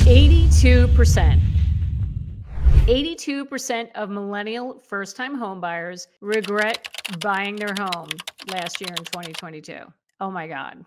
82%. 82% of millennial first-time home buyers regret buying their home last year in 2022. Oh my God.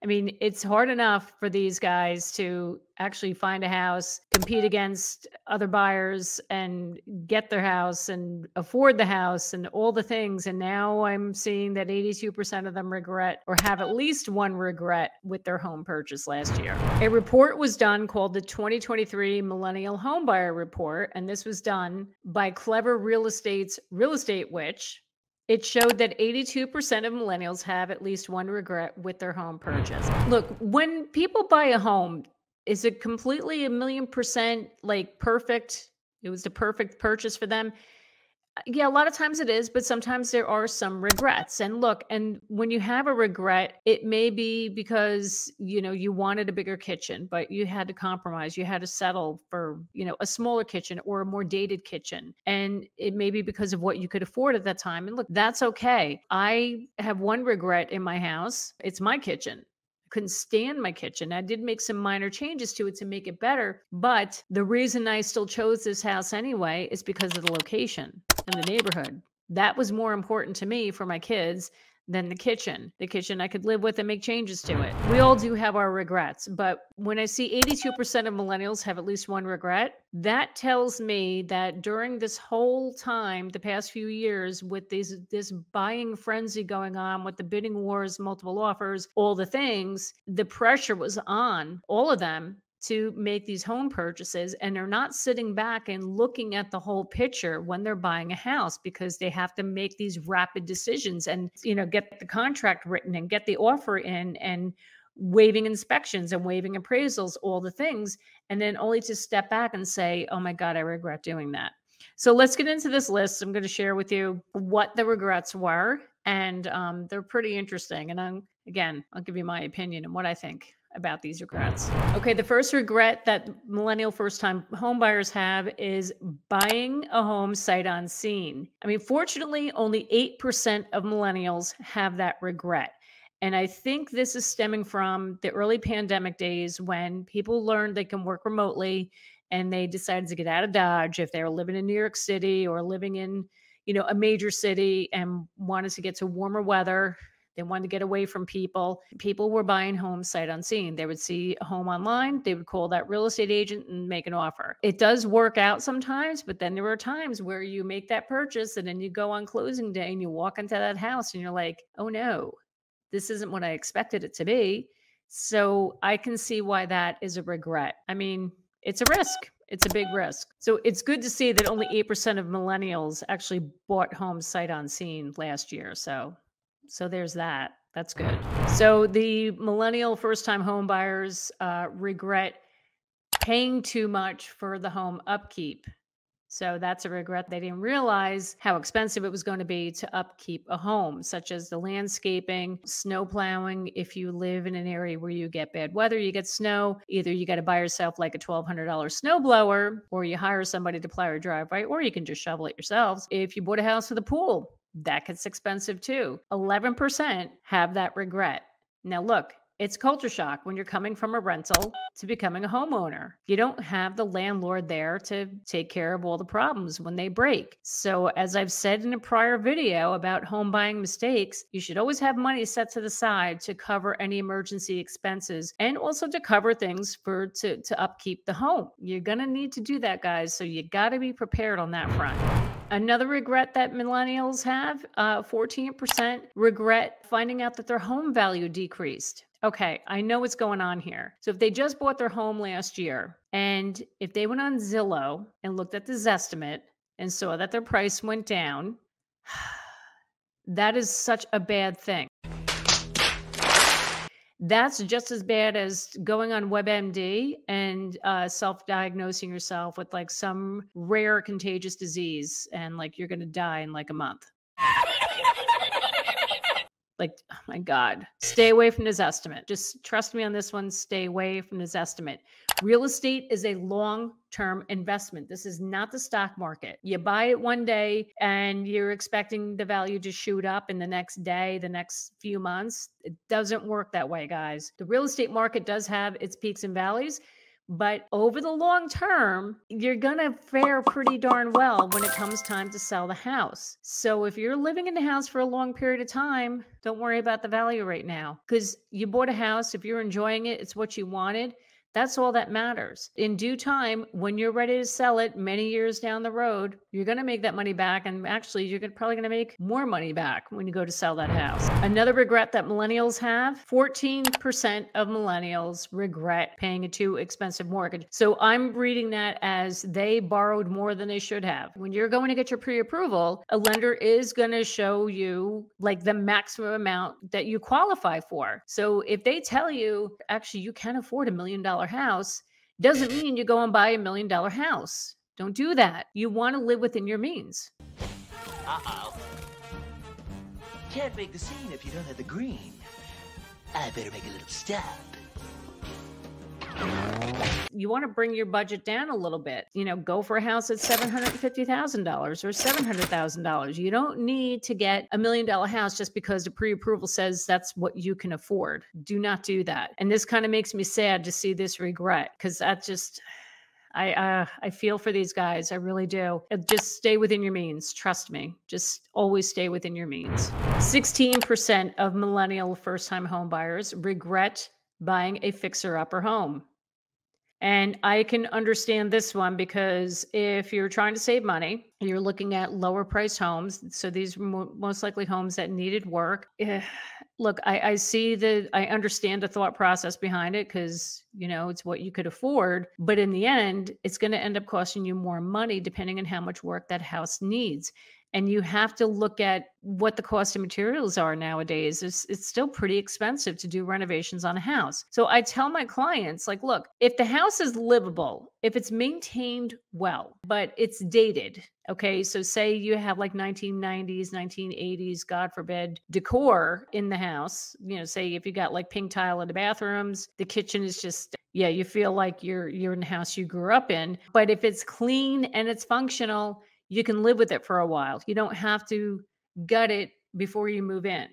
I mean, it's hard enough for these guys to actually find a house, compete against other buyers and get their house and afford the house and all the things. And now I'm seeing that 82% of them regret or have at least one regret with their home purchase last year. A report was done called the 2023 Millennial Homebuyer Report. And this was done by Clever Real Estate's Real Estate Witch. It showed that 82% of millennials have at least one regret with their home purchase. Look, when people buy a home, is it completely 1,000,000% like perfect? It was the perfect purchase for them. Yeah, a lot of times it is, but sometimes there are some regrets. And look, and when you have a regret, it may be because, you wanted a bigger kitchen, but you had to compromise. You had to settle for, a smaller kitchen or a more dated kitchen. And it may be because of what you could afford at that time. And look, that's okay. I have one regret in my house. It's my kitchen. Couldn't stand my kitchen. I did make some minor changes to it to make it better. But the reason I still chose this house anyway is because of the location and the neighborhood. That was more important to me for my kids than the kitchen. The kitchen I could live with and make changes to it. We all do have our regrets, but when I see 82% of millennials have at least one regret, that tells me that during this whole time, the past few years, with this buying frenzy going on, with the bidding wars, multiple offers, all the things, the pressure was on all of them to make these home purchases, and they're not sitting back and looking at the whole picture when they're buying a house, because they have to make these rapid decisions and, get the contract written and get the offer in and waiving inspections and waiving appraisals, all the things, and then only to step back and say, oh my God, I regret doing that. So let's get into this list. I'm going to share with you what the regrets were, and they're pretty interesting. And I'll give you my opinion and what I think about these regrets. Okay, the first regret that millennial first-time homebuyers have is buying a home sight unseen. I mean, fortunately, only 8% of millennials have that regret. And I think this is stemming from the early pandemic days when people learned they can work remotely and they decided to get out of Dodge if they were living in New York City or living in, a major city and wanted to get to warmer weather. They wanted to get away from people. People were buying homes sight unseen. They would see a home online. They would call that real estate agent and make an offer. It does work out sometimes, but then there are times where you make that purchase and then you go on closing day and you walk into that house and you're like, oh no, this isn't what I expected it to be. So I can see why that is a regret. I mean, it's a risk. It's a big risk. So it's good to see that only 8% of millennials actually bought homes sight unseen last year. So there's that. That's good. So the millennial first-time home buyers regret paying too much for the home upkeep. So that's a regret. They didn't realize how expensive it was going to be to upkeep a home, such as the landscaping, snow plowing. If you live in an area where you get bad weather, you get snow, either you got to buy yourself like a $1,200 snow blower, or you hire somebody to plow your driveway, or you can just shovel it yourselves. If you bought a house with a pool, that gets expensive too. 11% have that regret. Now look, it's culture shock when you're coming from a rental to becoming a homeowner. You don't have the landlord there to take care of all the problems when they break. So as I've said in a prior video about home buying mistakes, you should always have money set to the side to cover any emergency expenses and also to cover things to upkeep the home. You're going to need to do that, guys. So you got to be prepared on that front. Another regret that millennials have, 14% regret finding out that their home value decreased. Okay, I know what's going on here. So if they just bought their home last year, and if they went on Zillow and looked at the Zestimate and saw that their price went down, that is such a bad thing. That's just as bad as going on WebMD and self-diagnosing yourself with like some rare contagious disease and like you're going to die in like a month. Like, oh my God, stay away from this estimate. Just trust me on this one. Stay away from this estimate. Real estate is a long-term investment. This is not the stock market. You buy it one day and you're expecting the value to shoot up in the next day, the next few months. It doesn't work that way, guys. The real estate market does have its peaks and valleys, but over the long term, you're going to fare pretty darn well when it comes time to sell the house. So if you're living in the house for a long period of time, don't worry about the value right now, because you bought a house. If you're enjoying it, it's what you wanted. That's all that matters. In due time, when you're ready to sell it many years down the road, you're going to make that money back. And actually, you're probably going to make more money back when you go to sell that house. Another regret that millennials have, 14% of millennials regret paying a too expensive mortgage. So I'm reading that as they borrowed more than they should have. When you're going to get your pre-approval, a lender is going to show you like the maximum amount that you qualify for. So if they tell you, actually, you can afford $1 million house, doesn't mean you go and buy $1 million house. Don't do that. You want to live within your means. Uh-oh. Can't make the scene if you don't have the green. I better make a little stop. You want to bring your budget down a little bit. You know, go for a house that's $750,000 or $700,000. You don't need to get $1 million house just because the pre-approval says that's what you can afford. Do not do that. And this kind of makes me sad to see this regret, because that just, I feel for these guys. I really do. Just stay within your means. Trust me. Just always stay within your means. 16% of millennial first-time home buyers regret buying a fixer-upper home. And I can understand this one, because if you're trying to save money, you're looking at lower priced homes. So these are most likely homes that needed work. Look, I understand the thought process behind it, because, you know, it's what you could afford. But in the end, it's going to end up costing you more money depending on how much work that house needs. And you have to look at what the cost of materials are nowadays. It's still pretty expensive to do renovations on a house. So I tell my clients, like, look, if the house is livable, if it's maintained well, but it's dated, okay? So say you have like 1990s, 1980s, God forbid, decor in the house. You know, say if you got like pink tile in the bathrooms, the kitchen is just, yeah, you feel like you're in the house you grew up in. But if it's clean and it's functional, you can live with it for a while. You don't have to gut it before you move in.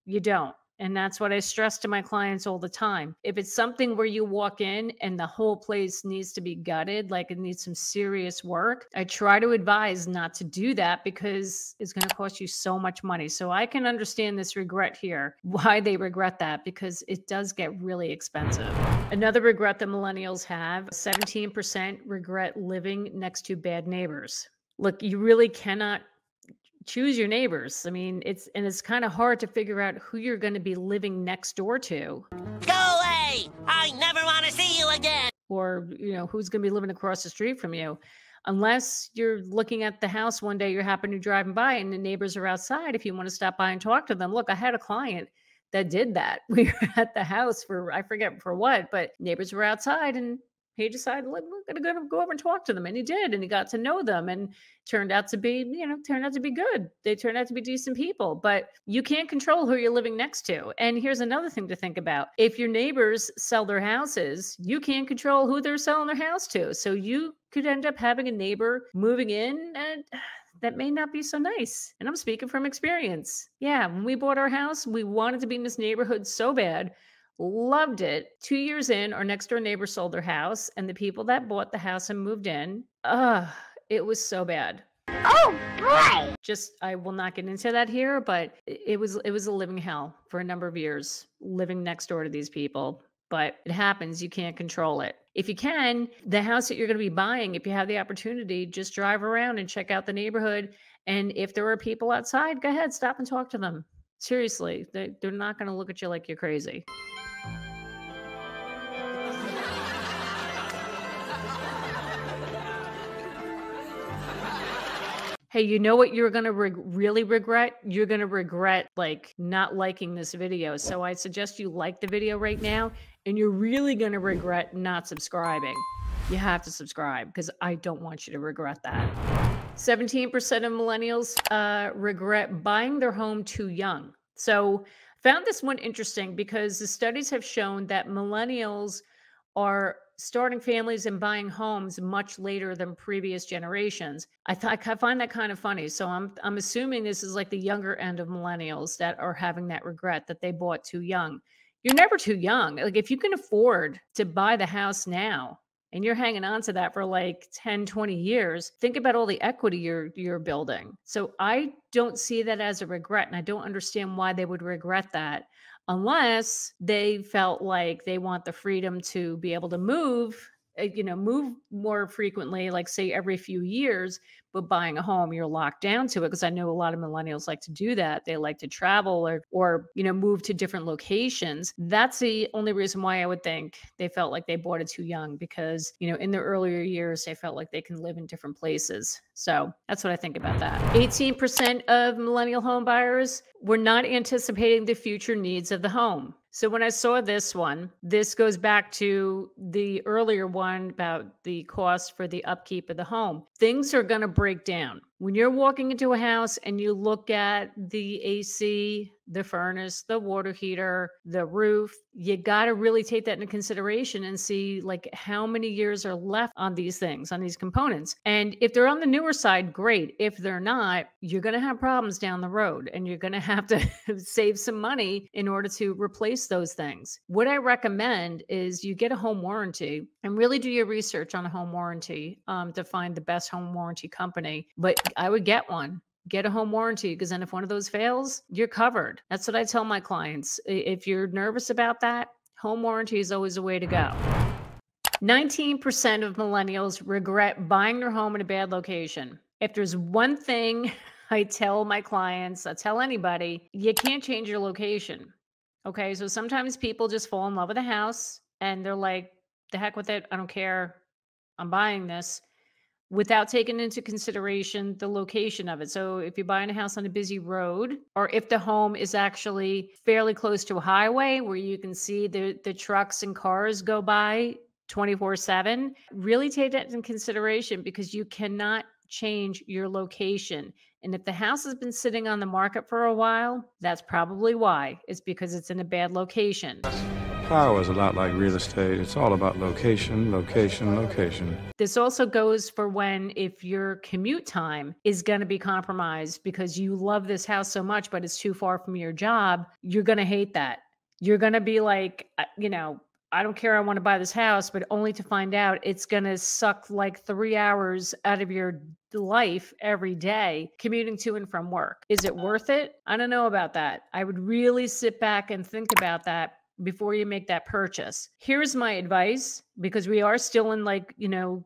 You don't. And that's what I stress to my clients all the time. If it's something where you walk in and the whole place needs to be gutted, like it needs some serious work, I try to advise not to do that, because it's going to cost you so much money. So I can understand this regret here, why they regret that, because it does get really expensive. Another regret that millennials have, 17% regret living next to bad neighbors. Look, you really cannot choose your neighbors. I mean, it's kind of hard to figure out who you're going to be living next door to. Go away! I never want to see you again! Or, you know, who's going to be living across the street from you. Unless you're looking at the house one day, you're happen to driving by and the neighbors are outside. If you want to stop by and talk to them. Look, I had a client that did that. We were at the house for, I forget for what, but neighbors were outside and he decided, look, we're going to go over and talk to them. And he did. And he got to know them and turned out to be good. They turned out to be decent people. But you can't control who you're living next to. And here's another thing to think about. If your neighbors sell their houses, you can't control who they're selling their house to. So you could end up having a neighbor moving in and that may not be so nice. And I'm speaking from experience. Yeah, when we bought our house, we wanted to be in this neighborhood so bad. Loved it. 2 years in, our next door neighbor sold their house, and the people that bought the house and moved in, it was so bad. Oh boy! I will not get into that here, but it was a living hell for a number of years, living next door to these people. But it happens. You can't control it. If you can, the house that you're going to be buying, if you have the opportunity, just drive around and check out the neighborhood. And if there are people outside, go ahead, stop and talk to them. Seriously, they're not going to look at you like you're crazy. Hey, you know what you're going to really regret? You're going to regret like not liking this video. So I suggest you like the video right now, and you're really going to regret not subscribing. You have to subscribe, because I don't want you to regret that. 17% of millennials regret buying their home too young. So found this one interesting because the studies have shown that millennials are starting families and buying homes much later than previous generations. I find that kind of funny. So I'm assuming this is like the younger end of millennials that are having that regret that they bought too young. You're never too young. Like if you can afford to buy the house now and you're hanging on to that for like 10, 20 years, think about all the equity you're building. So I don't see that as a regret, and I don't understand why they would regret that unless they felt like they want the freedom to be able to move, move more frequently, like say every few years. But buying a home, you're locked down to it, because I know a lot of millennials like to do that. They like to travel or move to different locations. That's the only reason why I would think they felt like they bought it too young, because in their earlier years they felt like they can live in different places. So that's what I think about that. 18% of millennial home buyers were not anticipating the future needs of the home. So when I saw this one, this goes back to the earlier one about the cost for the upkeep of the home. Things are going to break down. When you're walking into a house and you look at the AC, the furnace, the water heater, the roof, you got to really take that into consideration and see like how many years are left on these things, on these components. And if they're on the newer side, great. If they're not, you're going to have problems down the road, and you're going to have to save some money in order to replace those things. What I recommend is you get a home warranty and really do your research on a home warranty to find the best home warranty company. But I would get one. Get a home warranty, because then if one of those fails, you're covered. That's what I tell my clients. If you're nervous about that, home warranty is always a way to go. 19% of millennials regret buying their home in a bad location. If there's one thing I tell my clients, I tell anybody, you can't change your location. Okay, so sometimes people just fall in love with a house and they're like, the heck with it, I don't care, I'm buying this, without taking into consideration the location of it. So if you're buying a house on a busy road, or if the home is actually fairly close to a highway where you can see the trucks and cars go by 24/7, really take that in consideration, because you cannot change your location. And if the house has been sitting on the market for a while, that's probably why. It's because it's in a bad location. Power is a lot like real estate. It's all about location, location, location. This also goes for if your commute time is going to be compromised because you love this house so much, but it's too far from your job. You're going to hate that. You're going to be like, I don't care, I want to buy this house, but only to find out it's going to suck like 3 hours out of your life every day commuting to and from work. Is it worth it? I don't know about that. I would really sit back and think about that before you make that purchase. Here's my advice, because we are still in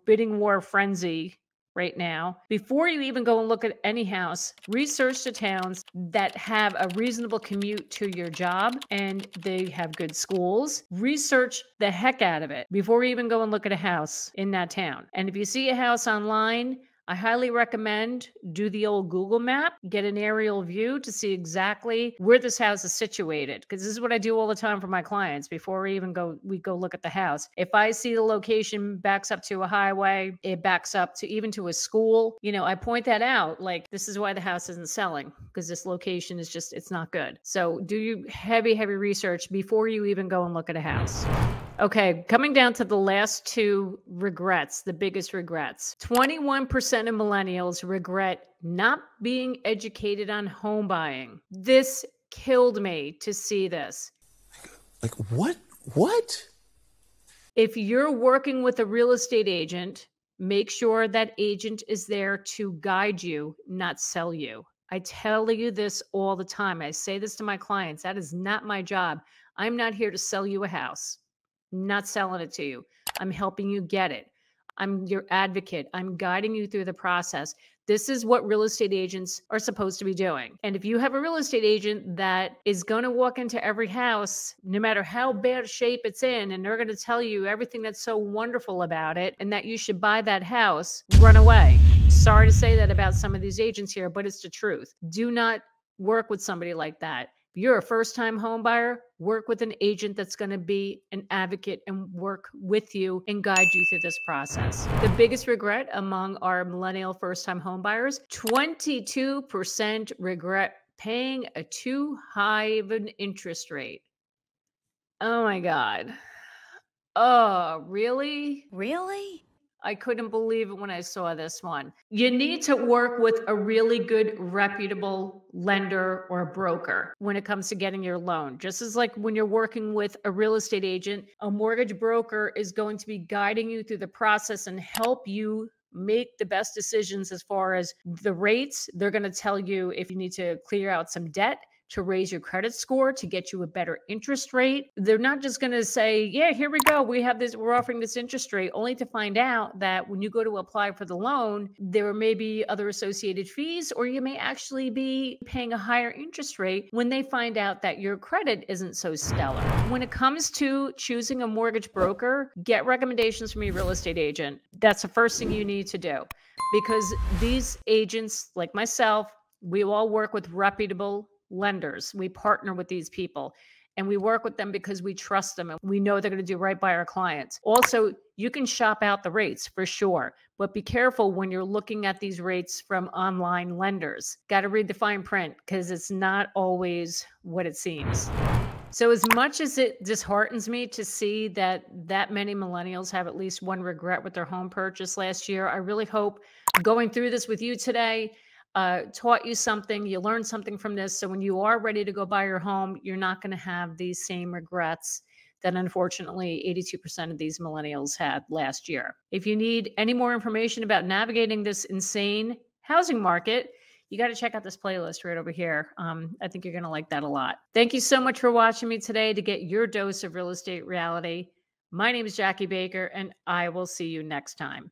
bidding war frenzy right now. Before you even go and look at any house, research the towns that have a reasonable commute to your job and they have good schools. Research the heck out of it before you even go and look at a house in that town. And if you see a house online, I highly recommend do the old Google map, get an aerial view to see exactly where this house is situated. Because this is what I do all the time for my clients before we go look at the house. If I see the location backs up to a highway, it backs up to even to a school, I point that out. Like, this is why the house isn't selling, because this location is it's not good. So do you heavy research before you even go and look at a house. Okay, coming down to the last two regrets, the biggest regrets. 21% of millennials regret not being educated on home buying. This killed me to see this. Like, what? What? If you're working with a real estate agent, make sure that agent is there to guide you, not sell you. I tell you this all the time. I say this to my clients. That is not my job. I'm not here to sell you a house. Not selling it to you. I'm helping you get it. I'm your advocate. I'm guiding you through the process. This is what real estate agents are supposed to be doing. And if you have a real estate agent that is going to walk into every house, no matter how bad shape it's in, and they're going to tell you everything that's so wonderful about it and that you should buy that house, run away. Sorry to say that about some of these agents here, but it's the truth. Do not work with somebody like that. If you're a first-time home buyer, work with an agent that's going to be an advocate and work with you and guide you through this process. The biggest regret among our millennial first-time home buyers, 22% regret paying a too high of an interest rate. Oh my God. Oh, really? Really? I couldn't believe it when I saw this one. You need to work with a really good, reputable lender or broker when it comes to getting your loan. Just as like when you're working with a real estate agent, a mortgage broker is going to be guiding you through the process and help you make the best decisions as far as the rates. They're going to tell you if you need to clear out some debt, to raise your credit score, to get you a better interest rate. They're not just going to say, yeah, here we go. We have this, we're offering this interest rate, only to find out that when you go to apply for the loan, there may be other associated fees, or you may actually be paying a higher interest rate when they find out that your credit isn't so stellar. When it comes to choosing a mortgage broker, get recommendations from your real estate agent. That's the first thing you need to do, because these agents, like myself, we all work with reputable lenders. We partner with these people and we work with them because we trust them and we know they're going to do right by our clients. Also, you can shop out the rates for sure, but be careful when you're looking at these rates from online lenders. Got to read the fine print because it's not always what it seems. So as much as it disheartens me to see that many millennials have at least one regret with their home purchase last year, I really hope going through this with you today taught you something, you learned something from this. So when you are ready to go buy your home, you're not going to have these same regrets that unfortunately 82% of these millennials had last year. If you need any more information about navigating this insane housing market, you got to check out this playlist right over here. I think you're going to like that a lot. Thank you so much for watching me today to get your dose of real estate reality. My name is Jackie Baker, and I will see you next time.